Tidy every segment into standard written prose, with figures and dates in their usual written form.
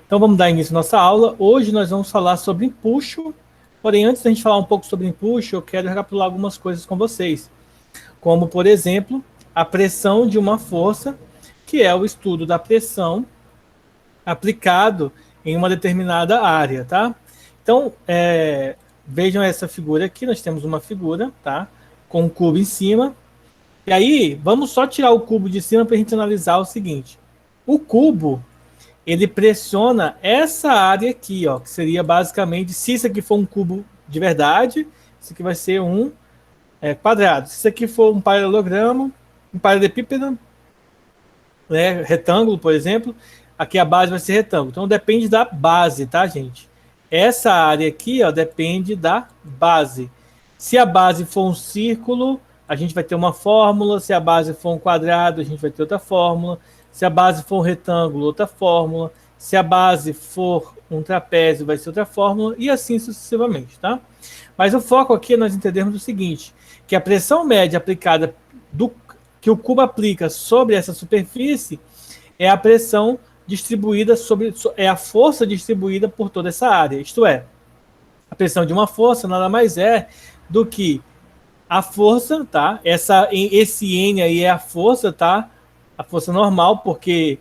Então vamos dar início à nossa aula. Hoje nós vamos falar sobre empuxo, porém antes da gente falar um pouco sobre empuxo, eu quero recapitular algumas coisas com vocês, como por exemplo, a pressão de uma força, que é o estudo da pressão aplicado em uma determinada área, tá? Então, vejam essa figura aqui, nós temos uma figura, tá? Com um cubo em cima. E aí, vamos só tirar o cubo de cima para a gente analisar o seguinte. O cubo, ele pressiona essa área aqui, ó, que seria basicamente, se isso aqui for um cubo de verdade, isso aqui vai ser um quadrado. Se isso aqui for um paralelogramo, um paralelepípedo, né, retângulo, por exemplo, aqui a base vai ser retângulo. Então depende da base, tá, gente? Essa área aqui, ó, depende da base. Se a base for um círculo, a gente vai ter uma fórmula. Se a base for um quadrado, a gente vai ter outra fórmula. Se a base for um retângulo, outra fórmula. Se a base for um trapézio, vai ser outra fórmula, e assim sucessivamente, tá? Mas o foco aqui é nós entendermos o seguinte, que a pressão média aplicada que o cubo aplica sobre essa superfície é a pressão distribuída é a força distribuída por toda essa área. Isto é, a pressão de uma força nada mais é do que a força, tá? Esse N aí é a força, tá? A força normal, porque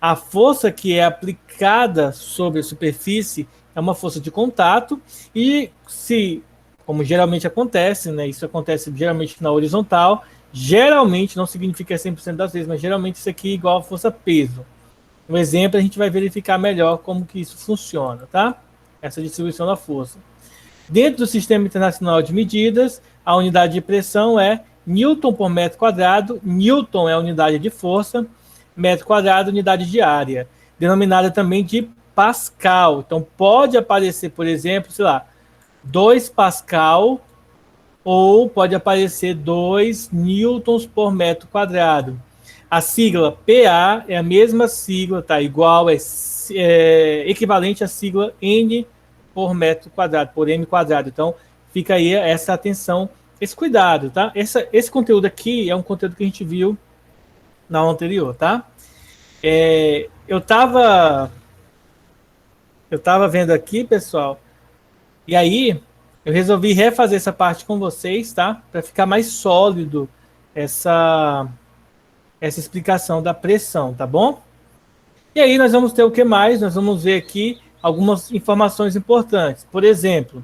a força que é aplicada sobre a superfície é uma força de contato, e se, como geralmente acontece, né? Isso acontece geralmente na horizontal, geralmente, não significa 100% das vezes, mas geralmente isso aqui é igual a força-peso. Um exemplo, a gente vai verificar melhor como que isso funciona, tá? Essa distribuição da força. Dentro do Sistema Internacional de Medidas, a unidade de pressão é Newton por metro quadrado. Newton é a unidade de força, metro quadrado, unidade de área, denominada também de Pascal. Então, pode aparecer, por exemplo, sei lá, 2 Pascal, ou pode aparecer 2 newtons por metro quadrado. A sigla PA é a mesma sigla, tá? Igual, equivalente à sigla N por metro quadrado, por M quadrado. Então, fica aí essa atenção, esse cuidado, tá? Esse conteúdo aqui é um conteúdo que a gente viu na aula anterior, tá? Eu tava vendo aqui, pessoal, e aí eu resolvi refazer essa parte com vocês, tá? Para ficar mais sólido essa explicação da pressão, tá bom? E aí nós vamos ter o que mais? Nós vamos ver aqui algumas informações importantes. Por exemplo,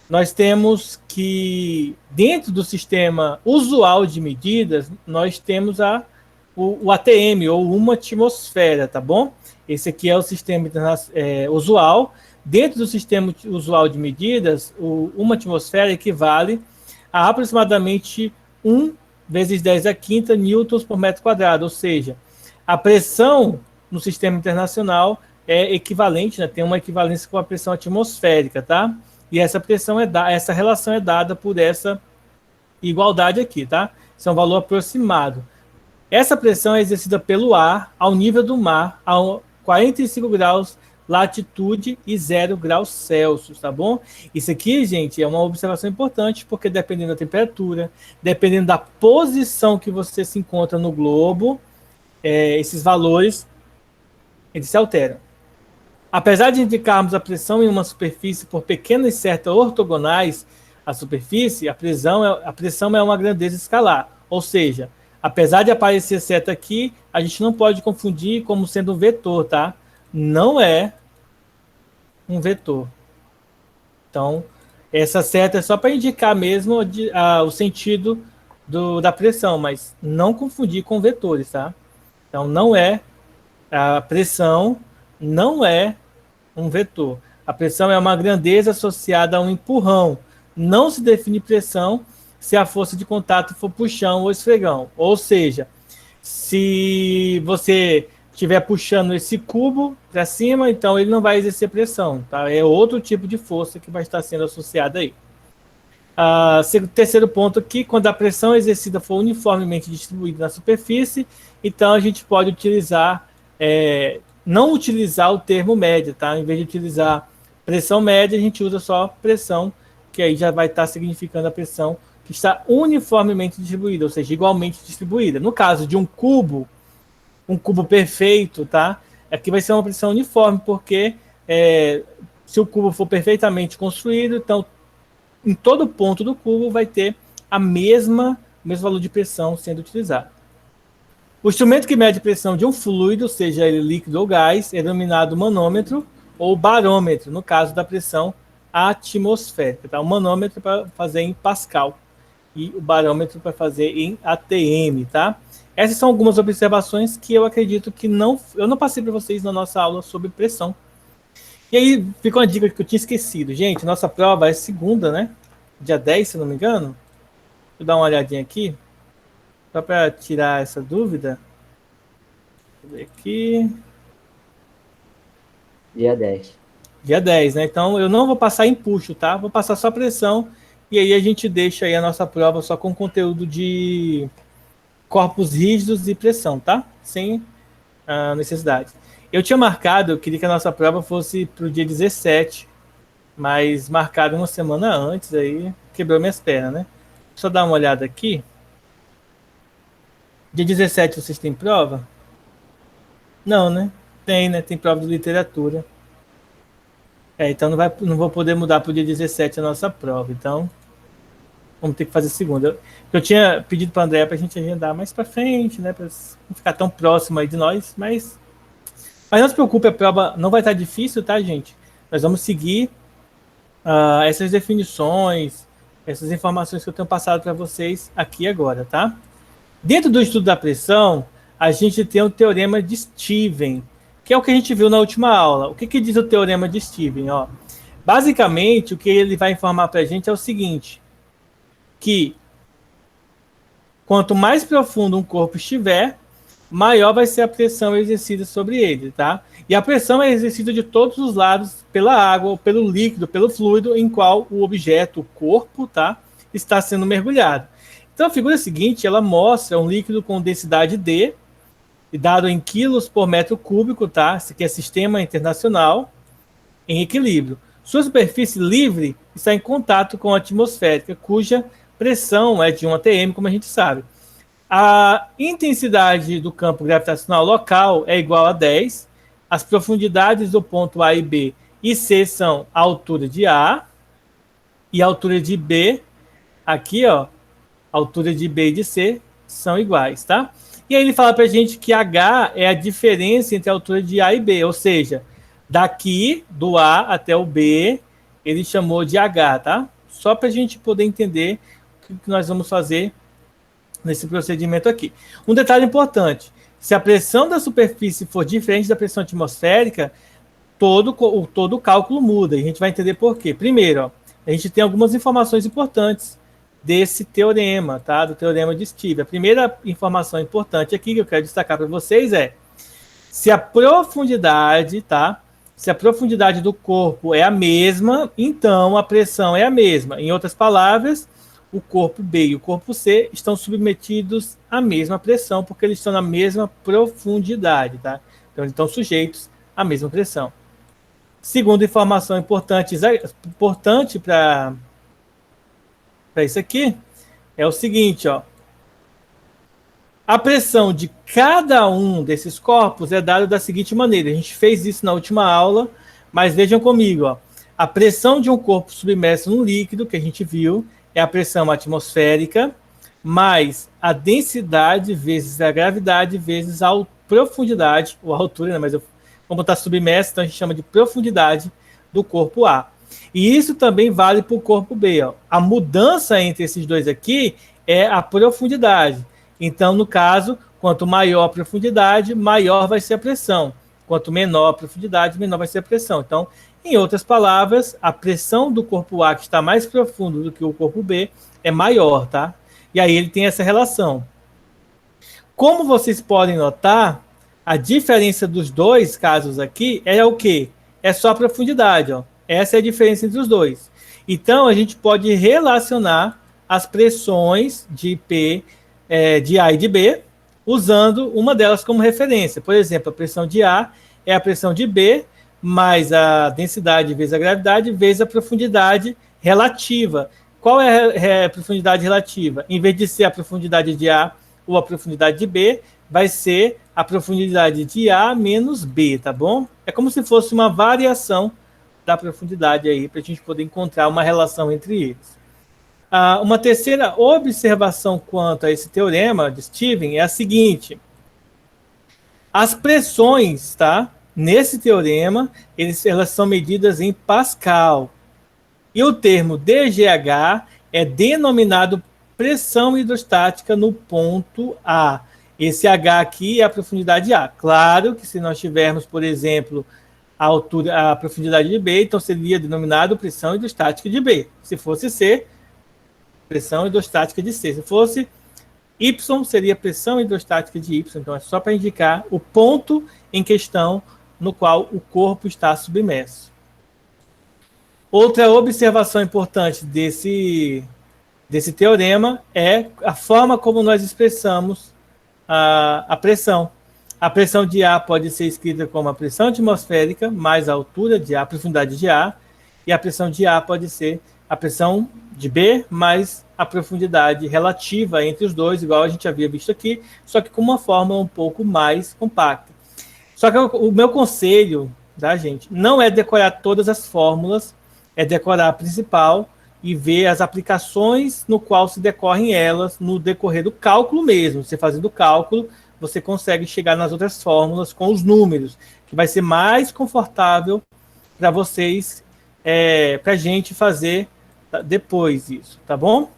nós temos que dentro do sistema usual de medidas, nós temos o ATM, ou uma atmosfera, tá bom? Esse aqui é o sistema usual. Dentro do sistema usual de medidas, uma atmosfera equivale a aproximadamente 1 vezes 10 a quinta newtons por metro quadrado, ou seja, a pressão no sistema internacional é equivalente, né, tem uma equivalência com a pressão atmosférica, tá? E essa pressão essa relação é dada por essa igualdade aqui, tá? Isso é um valor aproximado. Essa pressão é exercida pelo ar ao nível do mar, a 45 graus latitude e 0 graus Celsius, tá bom? Isso aqui, gente, é uma observação importante, porque dependendo da temperatura, dependendo da posição que você se encontra no globo, esses valores, eles se alteram. Apesar de indicarmos a pressão em uma superfície por pequenas setas ortogonais à superfície, a pressão é uma grandeza escalar, ou seja, apesar de aparecer seta aqui, a gente não pode confundir como sendo um vetor, tá? Não é um vetor. Então, essa seta é só para indicar mesmo o sentido da pressão, mas não confundir com vetores, tá? Então, a pressão não é um vetor. A pressão é uma grandeza associada a um empurrão. Não se define pressão se a força de contato for puxão ou esfregão. Ou seja, se você estiver puxando esse cubo para cima, então ele não vai exercer pressão, tá? É outro tipo de força que vai estar sendo associada aí. Terceiro ponto aqui, quando a pressão exercida for uniformemente distribuída na superfície, então a gente pode utilizar, não utilizar o termo média, tá? Em vez de utilizar pressão média, a gente usa só pressão, que aí já vai estar significando a pressão que está uniformemente distribuída, ou seja, igualmente distribuída. No caso de um cubo perfeito, tá? aqui vai ser uma pressão uniforme, porque se o cubo for perfeitamente construído, então em todo ponto do cubo vai ter o mesmo valor de pressão sendo utilizado. O instrumento que mede a pressão de um fluido, seja ele líquido ou gás, é denominado manômetro ou barômetro, no caso da pressão atmosférica. Tá? O manômetro para fazer em Pascal e o barômetro para fazer em ATM. Tá? Essas são algumas observações que eu acredito que eu não passei para vocês na nossa aula sobre pressão. E aí fica uma dica que eu tinha esquecido. Gente, nossa prova é segunda, né? Dia 10, se não me engano. Vou dar uma olhadinha aqui. Só para tirar essa dúvida. Deixa eu ver aqui. Dia 10. Dia 10, né? Então eu não vou passar empuxo, tá? Vou passar só pressão. E aí a gente deixa aí a nossa prova só com conteúdo de corpos rígidos e pressão, tá? Sem necessidade. Eu tinha marcado, eu queria que a nossa prova fosse para o dia 17, mas marcado uma semana antes, aí quebrou minhas pernas, né? Só dar uma olhada aqui. Dia 17 vocês têm prova? Não, né? Tem, né? Tem prova de literatura. Então não vou poder mudar para o dia 17 a nossa prova. Então, vamos ter que fazer segunda. Eu tinha pedido para a André para a gente agendar mais para frente, né? Para não ficar tão próximo aí de nós, mas não se preocupe, a prova não vai estar difícil, tá, gente? Nós vamos seguir essas definições, essas informações que eu tenho passado para vocês aqui agora, tá? Dentro do estudo da pressão, a gente tem o teorema de Stevens, que é o que a gente viu na última aula. O que diz o teorema de Stevens? Ó, basicamente, o que ele vai informar para a gente é o seguinte, que quanto mais profundo um corpo estiver, maior vai ser a pressão exercida sobre ele, tá? E a pressão é exercida de todos os lados, pela água, pelo líquido, pelo fluido em qual o objeto, o corpo, tá, está sendo mergulhado. Então a figura seguinte, ela mostra um líquido com densidade D, dado em quilos por metro cúbico, tá? Esse aqui é sistema internacional, em equilíbrio. Sua superfície livre está em contato com a atmosférica, cuja pressão é de 1 atm, como a gente sabe. A intensidade do campo gravitacional local é igual a 10. As profundidades do ponto A e B e C são a altura de A e a altura de B, aqui, ó, a altura de B e de C são iguais, tá? E aí ele fala pra gente que H é a diferença entre a altura de A e B, ou seja, daqui do A até o B, ele chamou de H, tá? Só pra gente poder entender o que nós vamos fazer nesse procedimento aqui. Um detalhe importante, se a pressão da superfície for diferente da pressão atmosférica, todo o cálculo muda, e a gente vai entender por quê. Primeiro, ó, a gente tem algumas informações importantes desse teorema, tá? Do teorema de Stevens. A primeira informação importante aqui que eu quero destacar para vocês é se a profundidade, tá? Se a profundidade do corpo é a mesma, então a pressão é a mesma. Em outras palavras, o corpo B e o corpo C estão submetidos à mesma pressão, porque eles estão na mesma profundidade, tá? Então, eles estão sujeitos à mesma pressão. Segunda informação importante para isso aqui é o seguinte, ó. A pressão de cada um desses corpos é dada da seguinte maneira. A gente fez isso na última aula, mas vejam comigo, ó. A pressão de um corpo submerso num líquido, que a gente viu, é a pressão atmosférica, mais a densidade vezes a gravidade vezes a profundidade, ou a altura, né? Mas vamos botar submerso, então a gente chama de profundidade do corpo A. E isso também vale para o corpo B. Ó. A mudança entre esses dois aqui é a profundidade. Então, no caso, quanto maior a profundidade, maior vai ser a pressão. Quanto menor a profundidade, menor vai ser a pressão. Então, em outras palavras, a pressão do corpo A, que está mais profundo do que o corpo B, é maior, tá? E aí ele tem essa relação. Como vocês podem notar, a diferença dos dois casos aqui é o quê? É só a profundidade, ó. Essa é a diferença entre os dois. Então, a gente pode relacionar as pressões de P, de A e de B, usando uma delas como referência. Por exemplo, a pressão de A é a pressão de B, mais a densidade vezes a gravidade, vezes a profundidade relativa. Qual é a profundidade relativa? Em vez de ser a profundidade de A ou a profundidade de B, vai ser a profundidade de A menos B, tá bom? É como se fosse uma variação da profundidade aí, para a gente poder encontrar uma relação entre eles. Uma terceira observação quanto a esse teorema de Steven é a seguinte: as pressões, tá? Nesse teorema, elas são medidas em Pascal. E o termo DGH é denominado pressão hidrostática no ponto A. Esse H aqui é a profundidade A. Claro que se nós tivermos, por exemplo, a profundidade de B, então seria denominado pressão hidrostática de B. Se fosse C, pressão hidrostática de C. Se fosse Y, seria pressão hidrostática de Y. Então é só para indicar o ponto em questão no qual o corpo está submerso. Outra observação importante desse teorema é a forma como nós expressamos a pressão. A pressão de A pode ser escrita como a pressão atmosférica mais a altura de A, a profundidade de A, e a pressão de A pode ser a pressão de B mais a profundidade relativa entre os dois, igual a gente havia visto aqui, só que com uma fórmula um pouco mais compacta. Só que o meu conselho, tá, gente, não é decorar todas as fórmulas, é decorar a principal e ver as aplicações no qual se decorrem elas no decorrer do cálculo mesmo. Você fazendo o cálculo, você consegue chegar nas outras fórmulas com os números, que vai ser mais confortável para vocês, para a gente fazer depois isso, tá bom?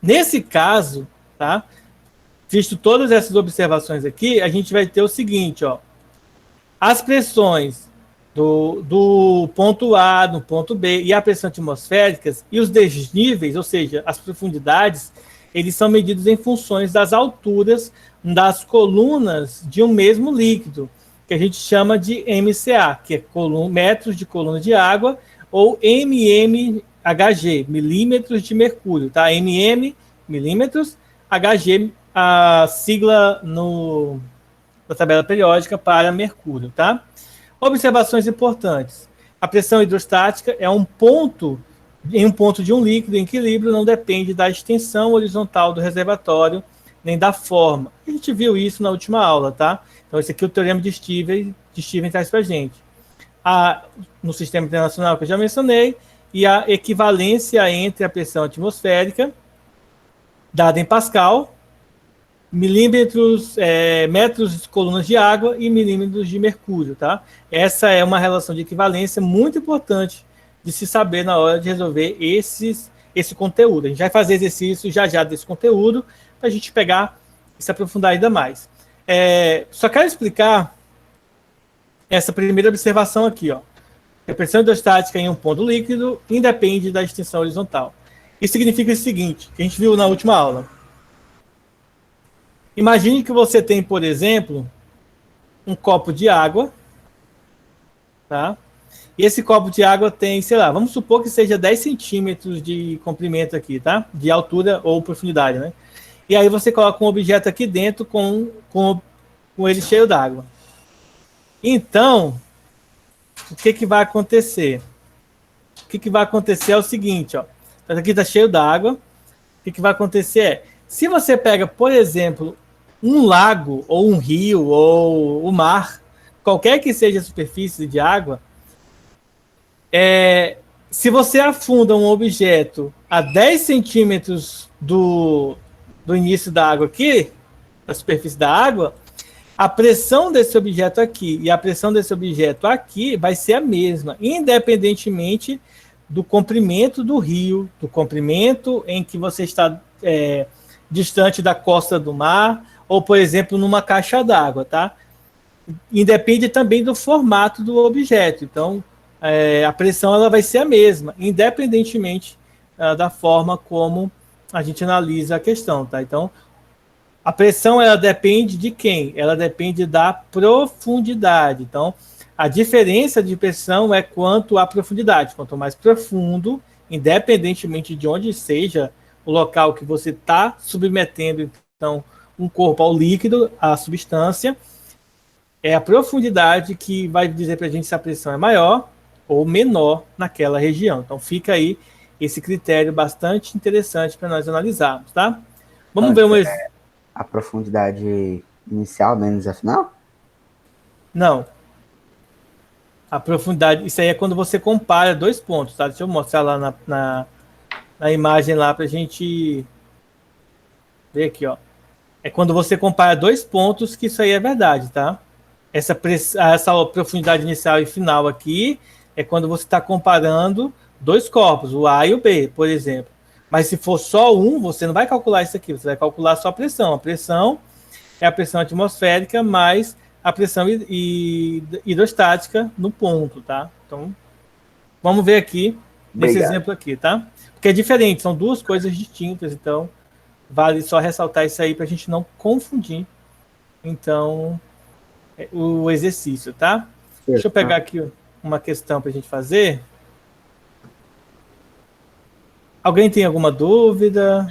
Nesse caso, tá? Visto todas essas observações aqui, a gente vai ter o seguinte, ó. As pressões do ponto A, do ponto B e a pressão atmosféricas e os desníveis, ou seja, as profundidades, eles são medidos em funções das alturas das colunas de um mesmo líquido, que a gente chama de MCA, que é metros de coluna de água, ou mmHg, milímetros de mercúrio, tá? MM, milímetros, Hg, a sigla da tabela periódica para mercúrio, tá? Observações importantes. A pressão hidrostática é um ponto de um líquido em equilíbrio, não depende da extensão horizontal do reservatório, nem da forma. A gente viu isso na última aula, tá? Então, esse aqui é o teorema de Steven traz para a gente. No sistema internacional que eu já mencionei, e a equivalência entre a pressão atmosférica, dada em Pascal, milímetros, metros de colunas de água e milímetros de mercúrio, tá? Essa é uma relação de equivalência muito importante de se saber na hora de resolver esse conteúdo. A gente vai fazer exercício já desse conteúdo para a gente pegar e se aprofundar ainda mais. Só quero explicar essa primeira observação aqui, ó. A pressão hidrostática em um ponto líquido independe da extensão horizontal. Isso significa o seguinte, que a gente viu na última aula. Imagine que você tem, por exemplo, um copo de água, tá? E esse copo de água tem, sei lá, vamos supor que seja 10 centímetros de comprimento aqui, tá? De altura ou profundidade, né? E aí você coloca um objeto aqui dentro com ele cheio d'água. Então, o que vai acontecer? O que vai acontecer é o seguinte, ó. Aqui está cheio d'água. O que vai acontecer é, se você pega, por exemplo, um lago, ou um rio, ou o mar, qualquer que seja a superfície de água, se você afunda um objeto a 10 centímetros do início da água aqui, da superfície da água, a pressão desse objeto aqui e a pressão desse objeto aqui vai ser a mesma, independentemente do comprimento do rio, do comprimento em que você está distante da costa do mar, ou, por exemplo, numa caixa d'água, tá? Independe também do formato do objeto. Então, a pressão ela vai ser a mesma, independentemente da forma como a gente analisa a questão, tá? Então, a pressão ela depende de quem? Ela depende da profundidade. Então, a diferença de pressão é quanto à profundidade. Quanto mais profundo, independentemente de onde seja o local que você está submetendo, então, um corpo ao líquido, à substância, é a profundidade que vai dizer para a gente se a pressão é maior ou menor naquela região. Então, fica aí esse critério bastante interessante para nós analisarmos, tá? Vamos ver um exemplo. A profundidade inicial menos a final? Não. A profundidade, isso aí é quando você compara dois pontos, tá? Deixa eu mostrar lá na imagem lá pra gente ver aqui, ó. É quando você compara dois pontos que isso aí é verdade, tá? Essa profundidade inicial e final aqui é quando você está comparando dois corpos, o A e o B, por exemplo. Mas se for só um, você não vai calcular isso aqui, você vai calcular só a pressão. A pressão é a pressão atmosférica mais a pressão hidrostática no ponto, tá? Então, vamos ver aqui nesse Obrigado. exemplo aqui, tá? Porque é diferente, são duas coisas distintas, então vale só ressaltar isso aí para a gente não confundir. Então, o exercício, tá? Deixa eu pegar aqui uma questão para a gente fazer. Alguém tem alguma dúvida?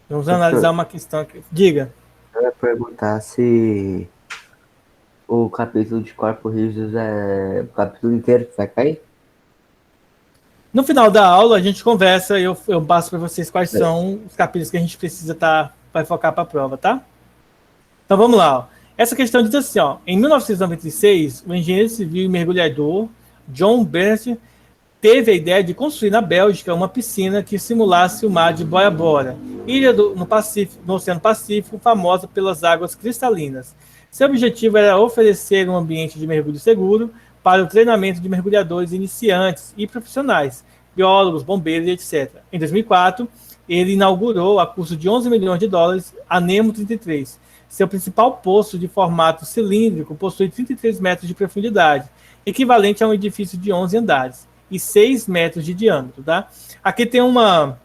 Vamos analisar Professor, uma questão aqui. Diga. eu ia perguntar se o capítulo de corpos rígidos é o capítulo inteiro que vai cair? No final da aula, a gente conversa e eu passo para vocês quais É. são os capítulos que a gente precisa vai focar para a prova, tá? Então vamos lá. Ó. Essa questão diz assim: ó, em 1996, o engenheiro civil e mergulhador John Bert teve a ideia de construir na Bélgica uma piscina que simulasse o mar de Bora Bora, no Oceano Pacífico, famosa pelas águas cristalinas. Seu objetivo era oferecer um ambiente de mergulho seguro para o treinamento de mergulhadores iniciantes e profissionais, biólogos, bombeiros, etc. Em 2004, ele inaugurou, a custo de 11 milhões de dólares, a Nemo 33. Seu principal poço de formato cilíndrico possui 33 metros de profundidade, equivalente a um edifício de 11 andares e 6 metros de diâmetro, tá? Aqui tem uma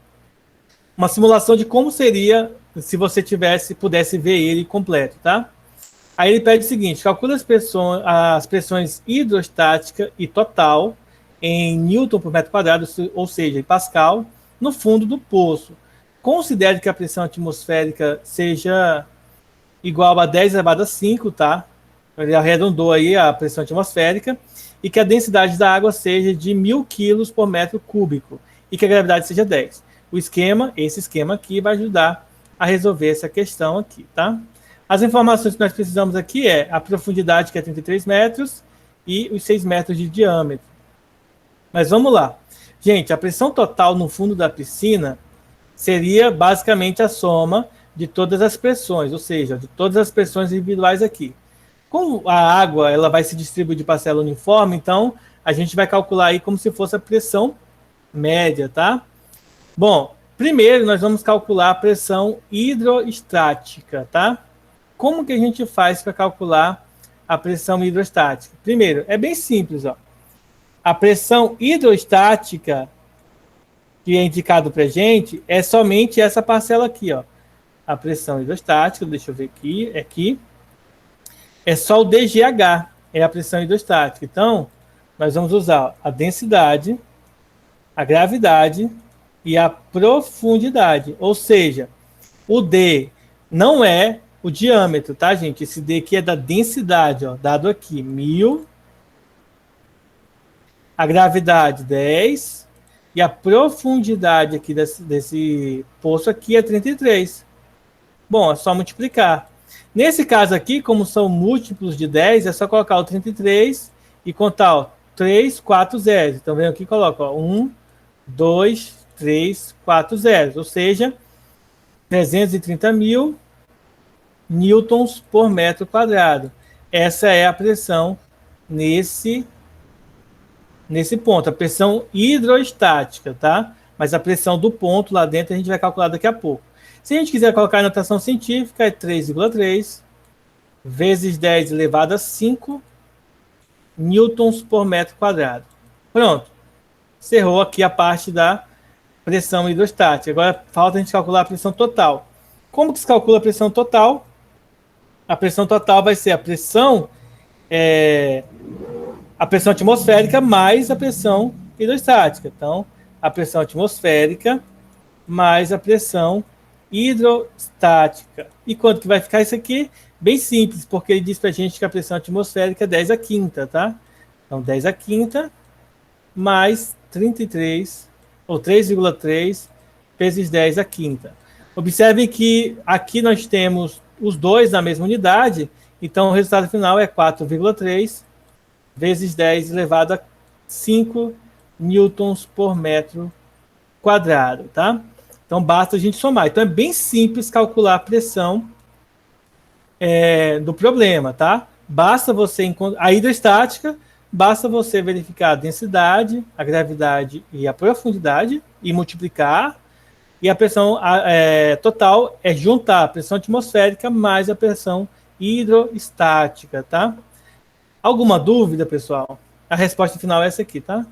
simulação de como seria se você pudesse ver ele completo, tá? Aí ele pede o seguinte: calcule as pressões hidrostática e total em Newton por metro quadrado, ou seja, em Pascal, no fundo do poço. Considere que a pressão atmosférica seja igual a 10 elevado a 5, tá? Ele arredondou aí a pressão atmosférica, e que a densidade da água seja de 1.000 quilos por metro cúbico, e que a gravidade seja 10. Esse esquema aqui, vai ajudar a resolver essa questão aqui, tá? As informações que nós precisamos aqui é a profundidade, que é 33 metros, e os 6 metros de diâmetro. Mas vamos lá. Gente, a pressão total no fundo da piscina seria basicamente a soma de todas as pressões, ou seja, de todas as pressões individuais aqui. Como a água ela vai se distribuir de parcela uniforme, então a gente vai calcular aí como se fosse a pressão média, tá? Bom, primeiro nós vamos calcular a pressão hidrostática, tá? Como que a gente faz para calcular a pressão hidrostática? Primeiro, é bem simples, ó. A pressão hidrostática que é indicado para gente é somente essa parcela aqui, ó. A pressão hidrostática, deixa eu ver aqui é só o DGH, é a pressão hidrostática. Então, nós vamos usar a densidade, a gravidade e a profundidade. Ou seja, o D não é o diâmetro, tá, gente? Esse D aqui é da densidade, ó, dado aqui, 1.000. A gravidade, 10. E a profundidade aqui desse poço aqui é 33. Bom, é só multiplicar. Nesse caso aqui, como são múltiplos de 10, é só colocar o 33 e contar, ó, 3, 4 zeros. Então, vem aqui e coloca, ó, 1, 2, 3, 4 zeros. Ou seja, 330 mil newtons por metro quadrado. Essa é a pressão nesse ponto. A pressão hidrostática, tá? Mas a pressão do ponto lá dentro a gente vai calcular daqui a pouco. Se a gente quiser colocar a notação científica, é 3,3 vezes 10 elevado a 5 newtons por metro quadrado. Pronto. Cerrou aqui a parte da pressão hidrostática. Agora falta a gente calcular a pressão total. Como que se calcula a pressão total? A pressão total vai ser a pressão atmosférica mais a pressão hidrostática. Então, a pressão atmosférica mais a pressão hidrostática. E quanto que vai ficar isso aqui? Bem simples, porque ele diz para a gente que a pressão atmosférica é 10 a quinta, tá? Então, 10 a quinta mais 33, ou 3,3 vezes 10 a quinta. Observe que aqui nós temos os dois na mesma unidade, então o resultado final é 4,3 vezes 10 elevado a 5 newtons por metro quadrado, tá? Então basta a gente somar. Então é bem simples calcular a pressão do problema, tá? Basta você encontrar a hidrostática, basta você verificar a densidade, a gravidade e a profundidade e multiplicar. E a pressão total é juntar a pressão atmosférica mais a pressão hidrostática, tá? Alguma dúvida, pessoal? A resposta final é essa aqui, tá?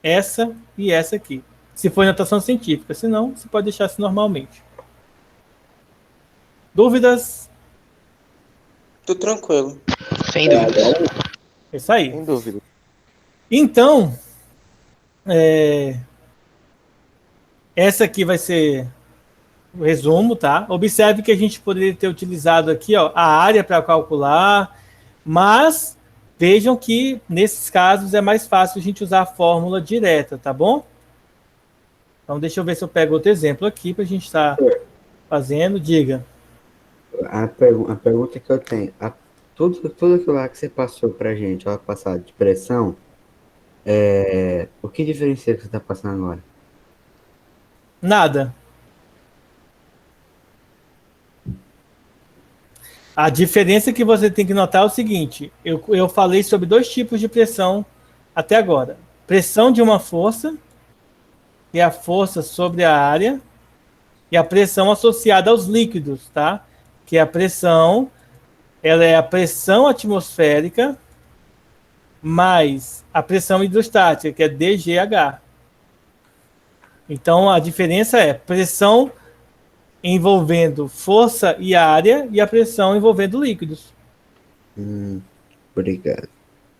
Essa e essa aqui. Se for notação científica, se não, você pode deixar assim normalmente. Dúvidas? Tô tranquilo. Sem dúvidas. É isso aí. Sem dúvida. Então, essa aqui vai ser o resumo, tá? Observe que a gente poderia ter utilizado aqui, ó, a área para calcular, mas vejam que nesses casos é mais fácil a gente usar a fórmula direta, tá bom? Então deixa eu ver se eu pego outro exemplo aqui para a gente estar fazendo. Diga. A pergunta que eu tenho, tudo aquilo lá que você passou pra gente, ó, passado de pressão, o que diferencia que você está passando agora? Nada. A diferença que você tem que notar é o seguinte: eu falei sobre dois tipos de pressão até agora. Pressão de uma força, que é a força sobre a área, e a pressão associada aos líquidos, tá? Que é a pressão, ela é a pressão atmosférica mais a pressão hidrostática, que é DGH. Então, a diferença é pressão envolvendo força e área e a pressão envolvendo líquidos. Obrigado.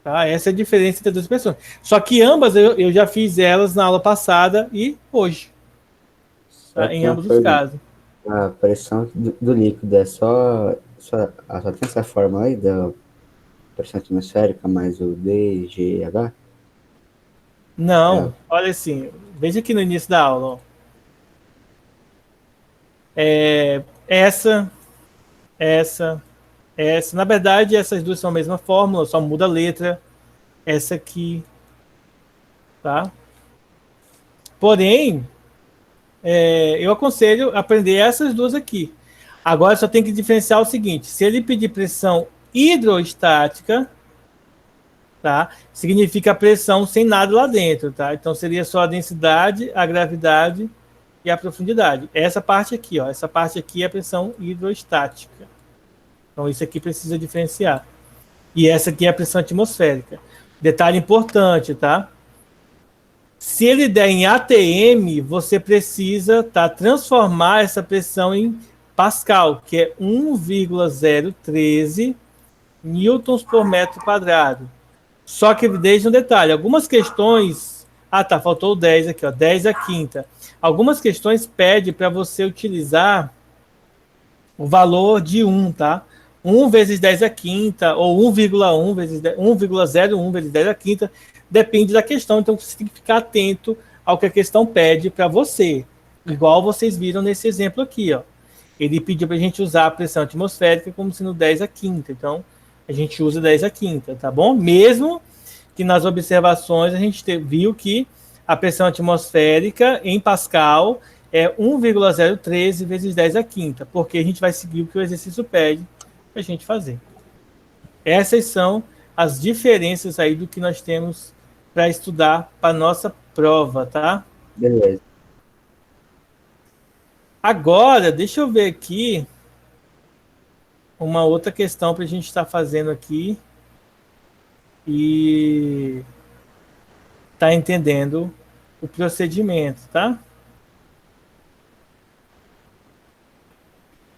Tá? Essa é a diferença entre as duas pressões. Só que ambas eu já fiz elas na aula passada e hoje. Tá? Em ambos os casos. A pressão do líquido é só tem essa fórmula aí da pressão atmosférica mais o DGH? Não, olha assim, veja aqui no início da aula. Ó. Essa. Na verdade, essas duas são a mesma fórmula, só muda a letra. Essa aqui. Tá? Porém, eu aconselho aprender essas duas aqui. Agora só tem que diferenciar o seguinte: se ele pedir pressão hidrostática, tá? Significa a pressão sem nada lá dentro, tá? Então seria só a densidade, a gravidade e a profundidade. Essa parte aqui, ó, essa parte aqui é a pressão hidrostática. Então isso aqui precisa diferenciar. E essa aqui é a pressão atmosférica. Detalhe importante, tá? Se ele der em ATM, você precisa transformar essa pressão em Pascal, que é 1,013 newtons por metro quadrado. Só que deixa um detalhe, algumas questões... faltou o 10 aqui, ó, 10 a quinta. Algumas questões pedem para você utilizar o valor de 1, tá? 1 vezes 10 a quinta, ou 1,1 vezes 1,01 vezes 10 a quinta, depende da questão, então você tem que ficar atento ao que a questão pede para você. Igual vocês viram nesse exemplo aqui, ó. Ele pediu para a gente usar a pressão atmosférica como sendo 10 a quinta, então a gente usa 10 a quinta, tá bom? Mesmo que nas observações a gente viu que a pressão atmosférica em Pascal é 1,013 vezes 10 a quinta, porque a gente vai seguir o que o exercício pede para a gente fazer. Essas são as diferenças aí do que nós temos para estudar para nossa prova, tá? Beleza. Agora, deixa eu ver aqui uma outra questão para a gente estar fazendo aqui e tá entendendo o procedimento, tá?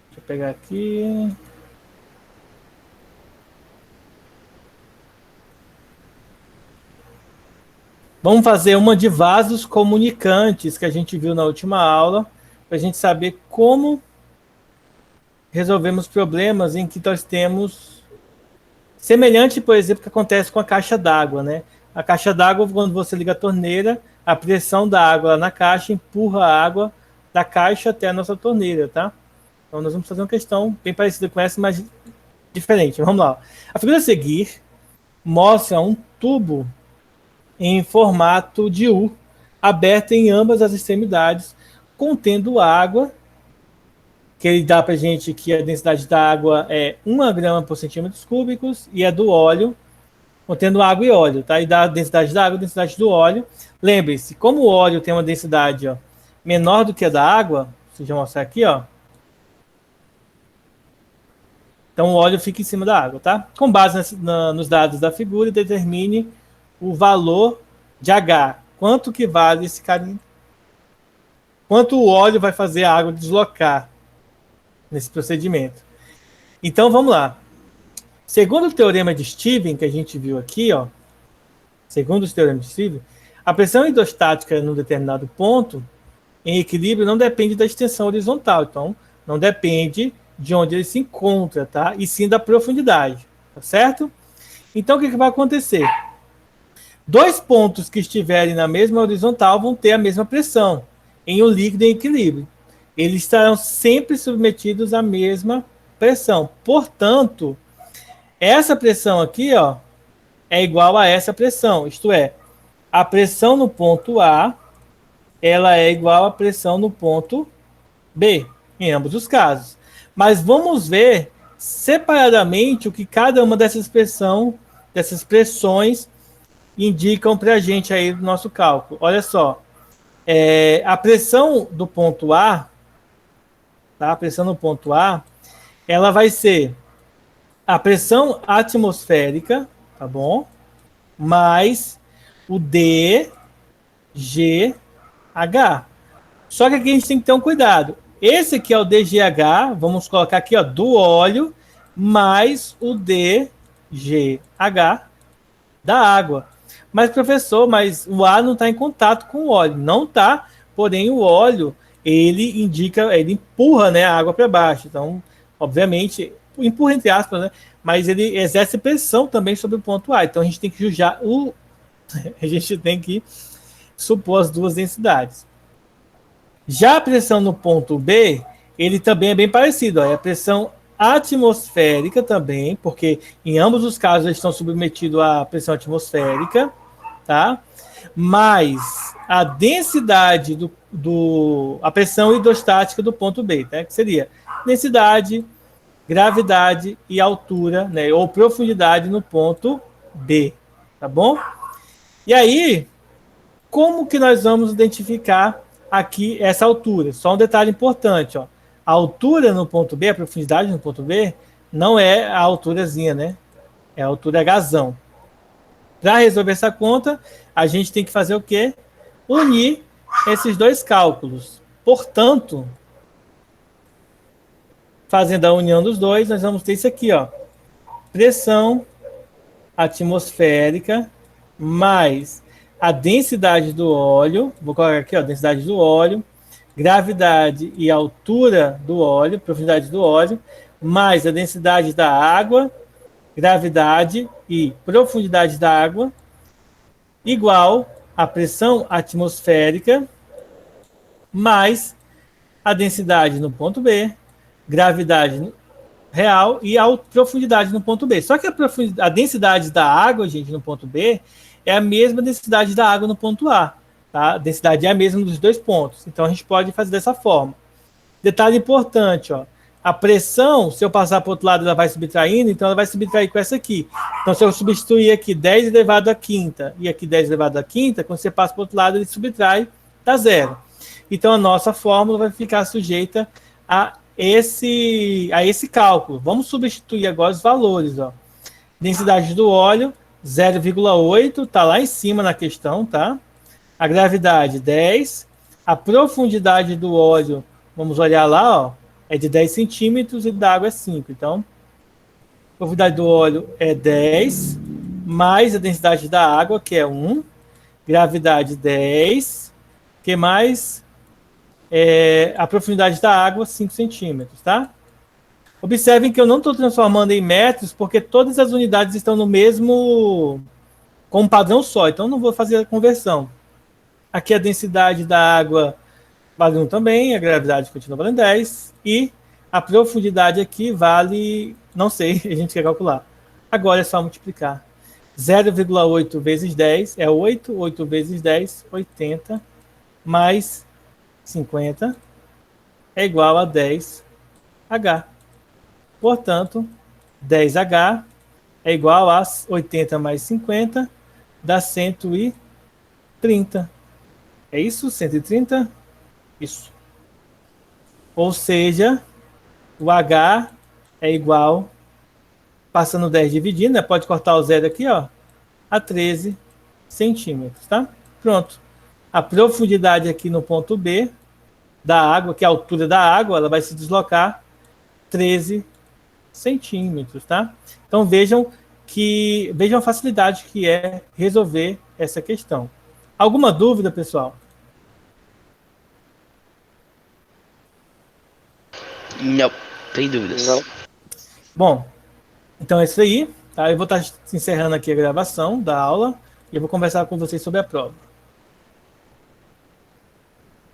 Deixa eu pegar aqui. Vamos fazer uma de vasos comunicantes que a gente viu na última aula, para a gente saber como resolvemos problemas em que nós temos semelhante, por exemplo, que acontece com a caixa d'água, né? A caixa d'água, quando você liga a torneira, a pressão da água na caixa empurra a água da caixa até a nossa torneira, tá? Então nós vamos fazer uma questão bem parecida com essa, mas diferente. Vamos lá. A figura a seguir mostra um tubo em formato de U, aberto em ambas as extremidades, contendo água, que ele dá para a gente que a densidade da água é 1 grama por centímetros cúbicos, e a do óleo, contendo água e óleo, tá? E dá a densidade da água, a densidade do óleo. Lembre-se, como o óleo tem uma densidade, ó, menor do que a da água, deixa eu mostrar aqui, ó. Então o óleo fica em cima da água, tá? Com base nos dados da figura, determine o valor de H. Quanto que vale esse carinho? Quanto o óleo vai fazer a água deslocar nesse procedimento? Então vamos lá. Segundo o teorema de Stevens, que a gente viu aqui, ó, segundo o teorema de Stevens, a pressão hidrostática num determinado ponto em equilíbrio não depende da extensão horizontal, então não depende de onde ele se encontra, tá? E sim da profundidade, tá certo? Então o que vai acontecer? Dois pontos que estiverem na mesma horizontal vão ter a mesma pressão em um líquido em equilíbrio. Eles estarão sempre submetidos à mesma pressão. Portanto, essa pressão aqui, ó, é igual a essa pressão. Isto é, a pressão no ponto A, ela é igual à pressão no ponto B, em ambos os casos. Mas vamos ver separadamente o que cada uma dessas pressões indicam para a gente aí no nosso cálculo. Olha só, a pressão do ponto A, tá? A pressão no ponto A, ela vai ser a pressão atmosférica, tá bom? Mais o DGH. Só que aqui a gente tem que ter um cuidado. Esse aqui é o DGH, vamos colocar aqui, ó, do óleo, mais o DGH da água. Mas, professor, mas o ar não está em contato com o óleo. Não está, porém o óleo, ele empurra, né, a água para baixo. Então, obviamente, empurra entre aspas, né, mas ele exerce pressão também sobre o ponto A. Então, a gente tem que a gente tem que supor as duas densidades. Já a pressão no ponto B, ele também é bem parecido. Ó, é a pressão atmosférica também, porque em ambos os casos eles estão submetidos à pressão atmosférica, tá? Mais a densidade a pressão hidrostática do ponto B, tá? Que seria densidade, gravidade e altura, né? Ou profundidade no ponto B, tá bom? E aí, como que nós vamos identificar aqui essa altura? Só um detalhe importante, ó. A altura no ponto B, a profundidade no ponto B, não é a alturazinha, né? É a altura Hzão. Para resolver essa conta, a gente tem que fazer o quê? Unir esses dois cálculos. Portanto, fazendo a união dos dois, nós vamos ter isso aqui, ó. Pressão atmosférica mais a densidade do óleo, vou colocar aqui, ó, densidade do óleo, gravidade e altura do óleo, profundidade do óleo, mais a densidade da água, gravidade e profundidade da água, igual a pressão atmosférica, mais a densidade no ponto B, gravidade real e a profundidade no ponto B. Só que a densidade da água, gente, no ponto B, é a mesma densidade da água no ponto A. Tá? A densidade é a mesma dos dois pontos. Então, a gente pode fazer dessa forma. Detalhe importante, ó. A pressão, se eu passar para o outro lado, ela vai subtraindo, então ela vai subtrair com essa aqui. Então, se eu substituir aqui 10 elevado à quinta e aqui 10 elevado à quinta, quando você passa para o outro lado, ele subtrai, dá zero. Então, a nossa fórmula vai ficar sujeita a esse cálculo. Vamos substituir agora os valores, ó. Densidade do óleo, 0,8, está lá em cima na questão, tá? A gravidade, 10. A profundidade do óleo, vamos olhar lá, ó, é de 10 centímetros e da água é 5. Então, a profundidade do óleo é 10, mais a densidade da água, que é 1. Gravidade, 10. O que mais? A profundidade da água, 5 centímetros, tá? Observem que eu não estou transformando em metros, porque todas as unidades estão no mesmo, com um padrão só, então não vou fazer a conversão. Aqui a densidade da água vale 1 também, a gravidade continua valendo 10, e a profundidade aqui vale, não sei, a gente quer calcular. Agora é só multiplicar. 0,8 vezes 10 é 8, 8 vezes 10, 80, mais 50 é igual a 10H. Portanto, 10H é igual a 80 mais 50, dá 130. É isso? 130? Isso. Ou seja, o H é igual, passando 10 dividindo, né? Pode cortar o zero aqui, ó, a 13 centímetros, tá? Pronto. A profundidade aqui no ponto B da água, que é a altura da água, ela vai se deslocar 13 centímetros, tá? Então vejam a facilidade que é resolver essa questão. Alguma dúvida, pessoal? Não, tem dúvidas. Não. Bom, então é isso aí, tá? Eu vou estar encerrando aqui a gravação da aula e eu vou conversar com vocês sobre a prova.